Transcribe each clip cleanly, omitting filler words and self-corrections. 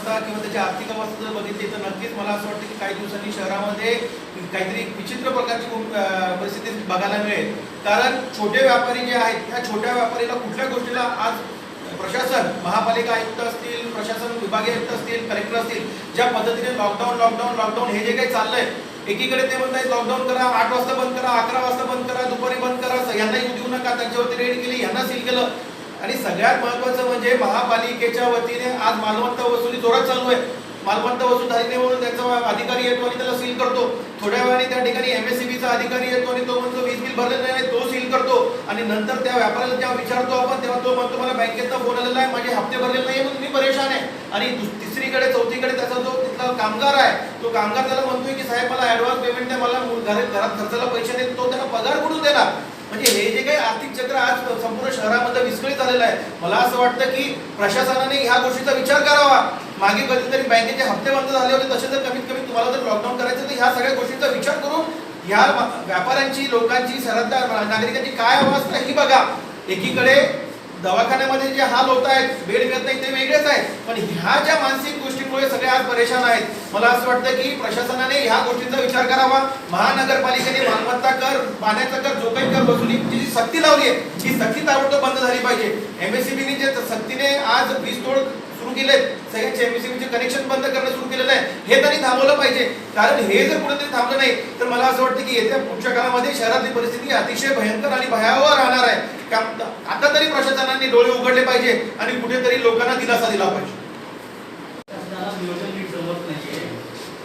अवस्था किंवा त्याची आर्थिक अवस्था जर बघितली तर नक्कीच मला असं वाटतं की काही दिवसांनी शहरामध्ये काहीतरी विचित्र प्रकारची परिस्थिती बघायला मिळेल. कारण छोटे व्यापारी जे आहेत त्या छोट्या व्यापारीला कुठल्या गोष्टीला आज प्रशासन, महापालिका आयुक्त असतील, प्रशासन विभागीय आयुक्त असतील, कलेक्टर असतील, ज्या पद्धतीने लॉकडाऊन हे जे काही चाललंय, एकीकडे ते म्हणतात लॉकडाऊन करा, 8 वाजता बंद करा, 11 वाजता बंद करा, दुपारी बंद करा, यांना येऊ देऊ नका, त्यांच्यावरती रेड केली, यांना सील केलं. आणि सगळ्यात महत्त्वाचं म्हणजे महापालिकेच्या वतीने आज मालमत्ता वसुली जोरात चालू आहे. मालमत्ता वसूलधारीने म्हणून त्याचा अधिकारी येतो आणि त्याला सील करतो. थोड्या वेळाने त्या ठिकाणी MSCBचा अधिकारी येतो आणि तो म्हणतो वीज बिल भरलेलं नाही, तो सील करतो. आणि नंतर त्या व्यापाऱ्याला जेव्हा विचारतो आपण तेव्हा तो म्हणतो मला बँकेतनं फोन आलेला आहे, माझे हप्ते भरलेले नाही म्हणून मी परेशान आहे. आणि तिसरीकडे चौथीकडे त्याचा जो तिथला कामगार आहे तो कामगार त्याला म्हणतोय की साहेब मला ऍडव्हान्स पेमेंट द्या, मला घरात खर्चाला पैसे देत, तो त्याला पगार कुठून देणार. म्हणजे हे जे काही आर्थिक चक्र आज संपूर्ण शहरामध्ये विस्कळीत झालेलं आहे. मला असं वाटतं की प्रशासनाने ह्या गोष्टीचा विचार करावा. मागे कधीतरी बँकेचे हप्ते बंद झाले होते, तसे जर कमीत कमी तुम्हाला जर लॉकडाऊन करायचं तर ह्या सगळ्या गोष्टींचा विचार करून ह्या व्यापाऱ्यांची, लोकांची, शहरातल्या नागरिकांची काय अवस्था ही बघा. एकीकडे दवाखान्यामध्ये जे हाल होत आहेत, बेड मिळत नाही ते वेगळेच आहे, पण ह्या ज्या मानसिक गोष्टींमुळे सगळे आज परेशान आहेत. मला असं वाटतं की प्रशासनाने ह्या गोष्टींचा विचार करावा. महानगरपालिकेने मालमत्ता कर, पाण्याचा कर, जो काही कर वसुलीची जी सक्ती लावली आहे ही सक्ती ताबडतोब बंद झाली पाहिजे. MSCBने जे सक्तीने आज वीज तोड सुरू केले, सगळ्यांचे MSCBचे कनेक्शन बंद करणं सुरू केलेलं आहे, हे त्यांनी थांबवलं पाहिजे. कारण हे जर कुठेतरी थांबलं नाही तर मला असं वाटतं की येत्या पुढच्या काळामध्ये शहरातली परिस्थिती अतिशय भयंकर आणि भयावह राहणार आहे. आता तरी प्रशासनाने डोळे उघडले पाहिजे आणि कुठेतरी लोकांना दिलासा दिला पाहिजे.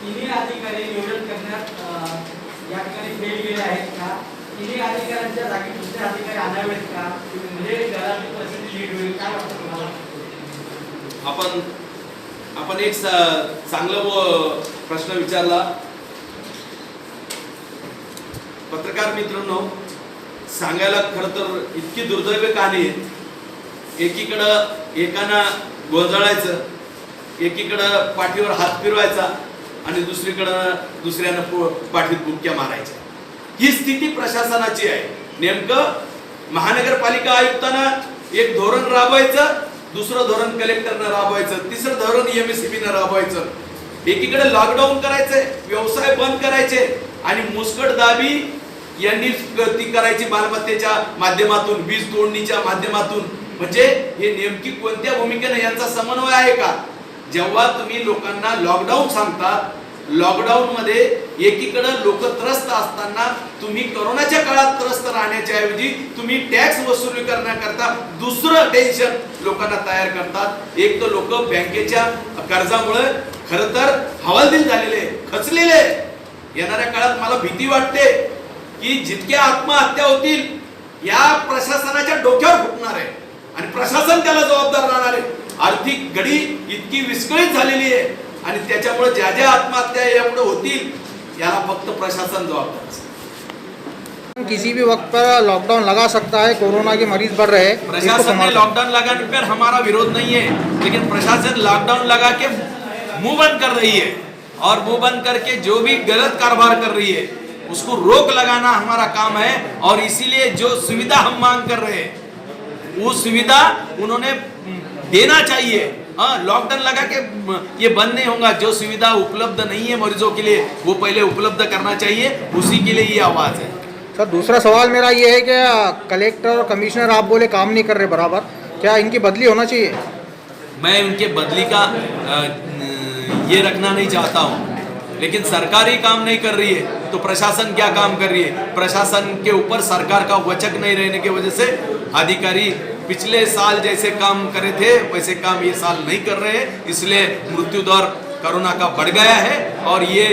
तिन्ही अधिकारी नियोजन करण्यात या ठिकाणी फेल गेले आहेत का? तिन्ही अधिकाऱ्यांच्या जागी दुसरे अधिकारी आणावेत का? म्हणजे घराची परिस्थिती लीड होईल, काय वाटतं तुम्हाला? आपण एक चांगला प्रश्न विचारला. पत्रकार मित्रांनो, सांगायला खरं तर इतकी दुर्दैवी कहाणी आहे. एकीकडं एकाना गोंधळायचं, एकीकडं पाठीवर हात फिरवायचा आणि दुसरीकडं दुसऱ्यानं पाठीत बुक्क्या मारायच्या. ही स्थिती प्रशासनाची आहे. नेमकं महानगरपालिका आयुक्तानं एक धोरण राबवायचं, दुसरं धोरण कलेक्टरनं राबवायचं, तिसरं धोरण MSCBनं राबवायचं. एकीकडे लॉकडाऊन करायचंय, व्यवसाय बंद करायचे आणि मुस्कटदाबी यांनी ती करायची मालमत्तेच्या माध्यमातून, वीज तोडणीच्या माध्यमातून. म्हणजे हे नेमकी कोणत्या भूमिकेने यांचा समन्वय आहे का? जेव्हा तुम्ही लोकांना लॉकडाऊन सांगता, लॉकडाऊन मध्ये एकीकडे लोक त्रस्त असताना तुम्ही कोरोनाच्या काळात त्रस्त राहण्याच्या ऐवजी तुम्ही टॅक्स वसुली करण्याकरता दुसरं टेन्शन लोकांना तयार करतात. एक तर लोक बँकेच्या कर्जामुळे खरं तर हवालदिल झालेले, खचलेले. येणाऱ्या काळात मला भीती वाटते की जितक्या आत्महत्या होतील या प्रशासनाच्या डोक्यावर फुटणार आहे आणि प्रशासन त्याला जबाबदार राहणार आहे. आर्थिक घडी इतकी विस्कळीत झालेली आहे आणि त्याच्यामुळे ज्या ज्या आत्महत्या यापुढे होतील याला फक्त प्रशासन जबाबदार असते. किसी भी वक्त पर लॉकडाउन लगा सकता है, कोरोना के मरीज बढ़ रहे हैं. प्रशासन ने लॉकडाउन लगाने पर हमारा विरोध नहीं है, लेकिन प्रशासन लॉकडाउन लगा के मुंह बंद कर रही है और मुंह बंद करके जो भी गलत कारोबार कर रही है उसको रोक लगाना हमारा काम है. और इसीलिए जो सुविधा हम मांग कर रहे हैं वो सुविधा उन्होंने देना चाहिए. लॉकडाउन लगा के ये बंद नहीं होगा. जो सुविधा उपलब्ध नहीं है मरीजों के लिए वो पहले उपलब्ध करना चाहिए, उसी के लिए ये आवाज है. सर, दूसरा सवाल मेरा ये है कि कलेक्टर और कमिश्नर आप बोले काम नहीं कर रहे बराबर, क्या इनकी बदली होना चाहिए? मैं उनके बदली का ये रखना नहीं चाहता हूँ, लेकिन सरकार ही काम नहीं कर रही है तो प्रशासन क्या काम कर रही है? प्रशासन के ऊपर सरकार का वचक नहीं रहने की वजह से अधिकारी पिछले साल जैसे काम करे थे वैसे काम ये साल नहीं कर रहे हैं. इसलिए मृत्यु दर कोरोना का बढ़ गया है और ये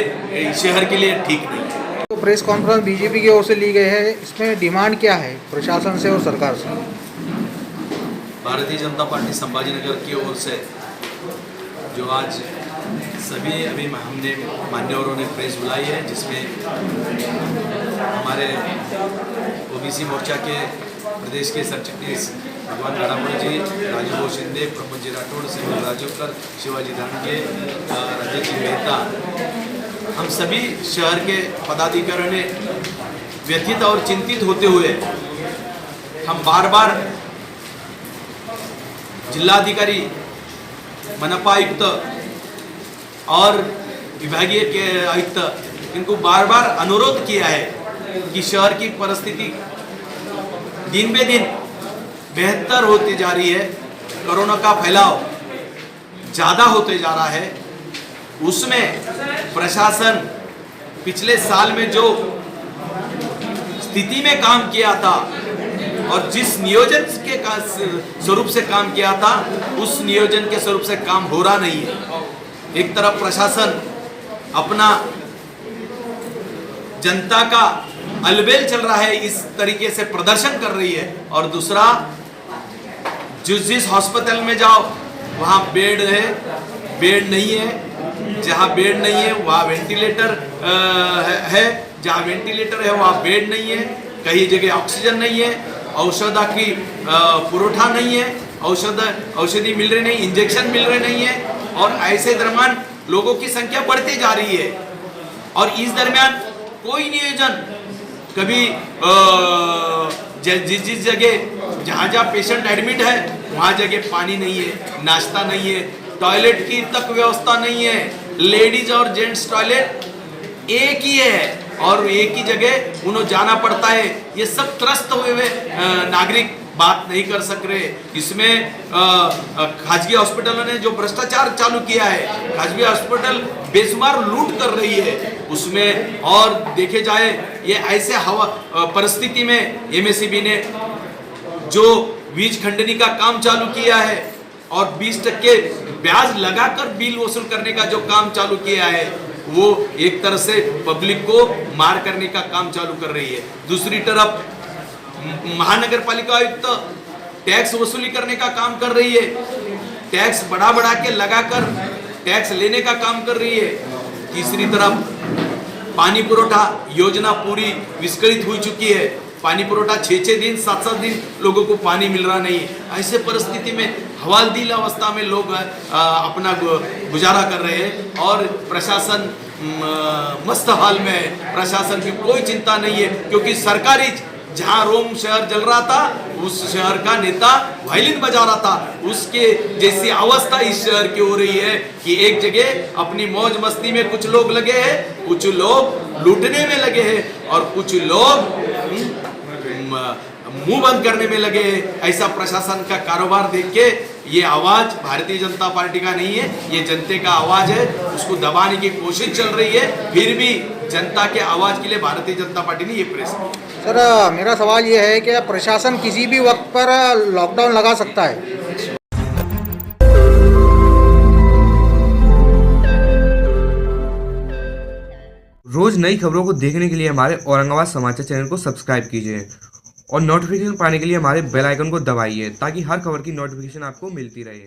शहर के लिए ठीक नहीं है. तो प्रेस कॉन्फ्रेंस बीजेपी की ओर से ली गई है, इसमें डिमांड क्या है प्रशासन से और सरकार से? भारतीय जनता पार्टी संभाजीनगर की ओर से जो आज सभी अभी हमने मान्यवरों ने प्रेस बुलाई है, जिसमें हमारे OBC मोर्चा के प्रदेश के सचिव भगवान घाडापुरे जी, राजू शिंदे, प्रमोद जी राठौड़, सिमल राजूकर, शिवाजी धानगे, राजेश जी मेहता, हम सभी शहर के पदाधिकारियों ने व्यथित और चिंतित होते हुए हम बार बार जिलाधिकारी, मनपा आयुक्त और विभागीय के आयुक्त इनको बार बार अनुरोध किया है कि शहर की परिस्थिति दिन बे दिन बेहतर होती जा रही है, कोरोना का फैलाव ज़्यादा होते जा रहा है, उसमें प्रशासन पिछले साल में जो स्थिति में काम किया था और जिस नियोजन के स्वरूप से काम किया था उस नियोजन के स्वरूप से काम हो रहा नहीं है। एक तरफ प्रशासन अपना जनता का अलबेल चल रहा है, इस तरीके से प्रदर्शन कर रही है, और दूसरा जिस हॉस्पिटल में जाओ वहाँ बेड है, बेड नहीं है, जहाँ बेड नहीं है वहाँ वेंटिलेटर है, जहाँ वेंटिलेटर है वहाँ बेड नहीं है, कई जगह ऑक्सीजन नहीं है, औषधा की पुरवठा नहीं है, औषधि मिल रही नहीं, इंजेक्शन मिल रहे नहीं है, और ऐसे दरम्यान लोगों की संख्या बढ़ती जा रही है। और इस दरम्यान कोई नियोजन कभी जिस जगह जहाँ जहाँ पेशेंट एडमिट है वहाँ जगह पानी नहीं है, नाश्ता नहीं है, टॉयलेट की तक व्यवस्था नहीं है, लेडीज और जेंट्स टॉयलेट एक ही है और एक ही जगह उन्हें जाना पड़ता है। ये सब त्रस्त हुए नागरिक बात नहीं कर सक रहे। इसमें खाजगी हॉस्पिटलों ने जो भ्रष्टाचार चालू किया है, खाजगी हॉस्पिटल बेशुमार लूट कर रही है उसमें, और देखे जाए ये ऐसे हवा परिस्थिति में एमएससीबी ने जो बीज खंडनी का काम चालू किया है और 20% ब्याज लगाकर बिल वसूल करने का जो काम चालू किया है, वो एक तरह से पब्लिक को मार करने का काम चालू कर रही है। दूसरी तरफ महानगर पालिका आयुक्त टैक्स वसूली करने का काम कर रही है, टैक्स बढ़ा बढ़ा के लगाकर टैक्स लेने का काम कर रही है। तीसरी तरफ पानी पुरोठा योजना पूरी विस्कलित हो चुकी है, पानी पुरोठा 6-6 दिन 7-7 दिन लोगों को पानी मिल रहा नहीं है। ऐसे परिस्थिति में हवालदिल अवस्था में लोग अपना गुजारा कर रहे हैं और प्रशासन मस्त हाल में है। प्रशासन की कोई चिंता नहीं है, क्योंकि सरकारी जहाँ रोम शहर जल रहा था उस शहर का नेता वायलिन बजा रहा था, उसके जैसी अवस्था इस शहर की हो रही है कि एक जगह अपनी मौज मस्ती में कुछ लोग लगे हैं, कुछ लोग लूटने में लगे हैं और कुछ लोग मुंह बंद करने में लगे हैं। ऐसा प्रशासन का कारोबार देख के ये आवाज भारतीय जनता पार्टी का नहीं है, ये जनता का आवाज है, उसको दबाने की कोशिश चल रही है। फिर भी जनता के आवाज के लिए भारतीय जनता पार्टी ने ये प्रेस की। सर मेरा सवाल ये है कि प्रशासन किसी भी वक्त पर लॉकडाउन लगा सकता है? रोज नई खबरों को देखने के लिए हमारे औरंगाबाद समाचार चैनल को सब्सक्राइब कीजिए और नोटिफिकेशन पाने के लिए हमारे बेल आइकन को दबाइए ताकि हर खबर की नोटिफिकेशन आपको मिलती रहे।